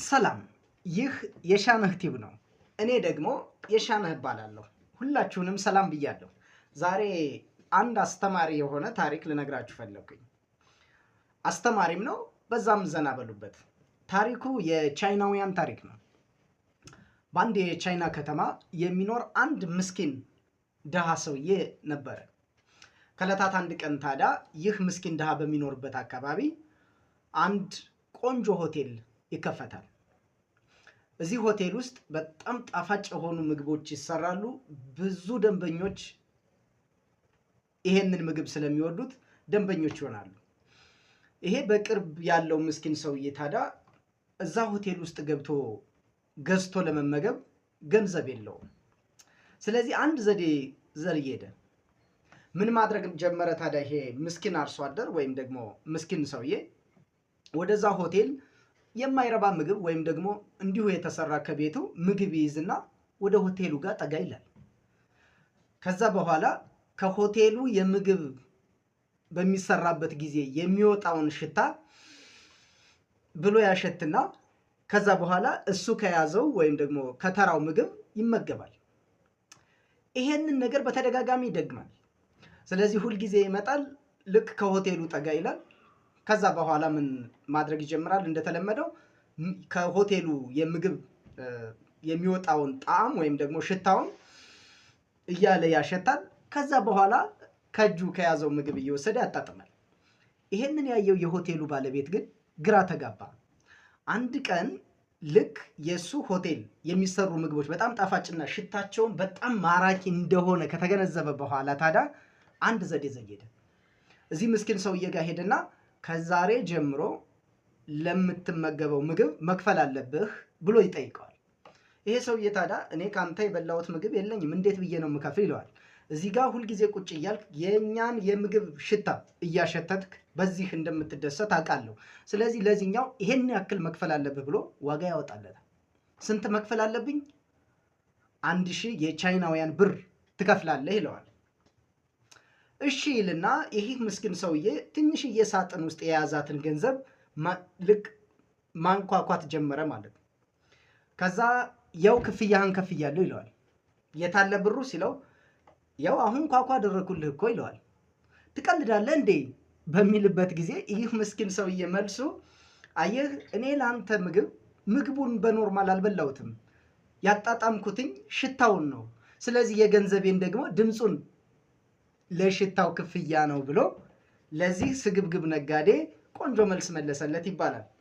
ሰላም፣ ይህ የሻነህ ቲዩብ ነው። እኔ ደግሞ የሻነህ እባላለሁ። ሁላችሁንም ሰላም ብያለሁ። ዛሬ አንድ አስተማሪ የሆነ ታሪክ ልነግራችሁ ፈለግኩኝ። አስተማሪም ነው፣ በዛም ዘና በሉበት። ታሪኩ የቻይናውያን ታሪክ ነው። በአንድ የቻይና ከተማ የሚኖር አንድ ምስኪን ድሃ ሰውዬ ነበረ። ከዕለታት አንድ ቀን ታዲያ ይህ ምስኪን ድሃ በሚኖርበት አካባቢ አንድ ቆንጆ ሆቴል ይከፈታል። እዚህ ሆቴል ውስጥ በጣም ጣፋጭ የሆኑ ምግቦች ይሰራሉ። ብዙ ደንበኞች ይሄንን ምግብ ስለሚወዱት ደንበኞች ይሆናሉ። ይሄ በቅርብ ያለው ምስኪን ሰውዬ ታዲያ እዛ ሆቴል ውስጥ ገብቶ ገዝቶ ለመመገብ ገንዘብ የለውም። ስለዚህ አንድ ዘዴ ሄደ። ምን ማድረግ ጀመረ ታዲያ? ይሄ ምስኪን አርሶ አደር ወይም ደግሞ ምስኪን ሰውዬ ወደዛ ሆቴል የማይረባ ምግብ ወይም ደግሞ እንዲሁ የተሰራ ከቤቱ ምግብ ይይዝና ወደ ሆቴሉ ጋር ጠጋ ይላል። ከዛ በኋላ ከሆቴሉ የምግብ በሚሰራበት ጊዜ የሚወጣውን ሽታ ብሎ ያሸትና ከዛ በኋላ እሱ ከያዘው ወይም ደግሞ ከተራው ምግብ ይመገባል። ይሄንን ነገር በተደጋጋሚ ይደግማል። ስለዚህ ሁልጊዜ ይመጣል፣ ልክ ከሆቴሉ ጠጋ ይላል። ከዛ በኋላ ምን ማድረግ ይጀምራል? እንደተለመደው ከሆቴሉ የምግብ የሚወጣውን ጣዕም ወይም ደግሞ ሽታውን እያለ ያሸታል። ከዛ በኋላ ከእጁ ከያዘው ምግብ እየወሰደ ያጣጥማል። ይሄንን ያየው የሆቴሉ ባለቤት ግን ግራ ተጋባ። አንድ ቀን ልክ የእሱ ሆቴል የሚሰሩ ምግቦች በጣም ጣፋጭና ሽታቸውን በጣም ማራኪ እንደሆነ ከተገነዘበ በኋላ ታዲያ አንድ ዘዴ ዘየደ። እዚህ ምስኪን ሰውዬ ጋር ሄደና ከዛሬ ጀምሮ ለምትመገበው ምግብ መክፈል አለብህ ብሎ ይጠይቀዋል። ይሄ ሰውዬ ታዲያ እኔ ካንተ የበላሁት ምግብ የለኝም፣ እንዴት ብዬ ነው የምከፍል ይለዋል። እዚህ ጋር ሁልጊዜ ቁጭ እያልክ የእኛን የምግብ ሽታ እያሸተትክ በዚህ እንደምትደሰት አውቃለሁ። ስለዚህ ለዚህኛው ይሄን ያክል መክፈል አለብህ ብሎ ዋጋ ያወጣለታል። ስንት መክፈል አለብኝ? 1000 የቻይናውያን ብር ትከፍላለህ ይለዋል። እሺ ይልና ይህ ምስኪን ሰውዬ ትንሽዬ ሳጥን ውስጥ የያዛትን ገንዘብ ልክ ማንኳኳት ጀመረ ማለት ነው። ከዛ ያው ክፍያህን ከፍያለሁ ይለዋል። የታለ ብሩ ሲለው ያው አሁን ኳኳ አደረኩልህ እኮ ይለዋል። ትቀልዳለህ እንዴ በሚልበት ጊዜ ይህ ምስኪን ሰውዬ መልሱ አየህ፣ እኔ ለአንተ ምግቡን በኖርማል አልበላሁትም፣ ያጣጣምኩትኝ ሽታውን ነው። ስለዚህ የገንዘቤን ደግሞ ድምፁን ለሽታው ክፍያ ነው ብሎ ለዚህ ስግብግብ ነጋዴ ቆንጆ መልስ መለሰለት ይባላል።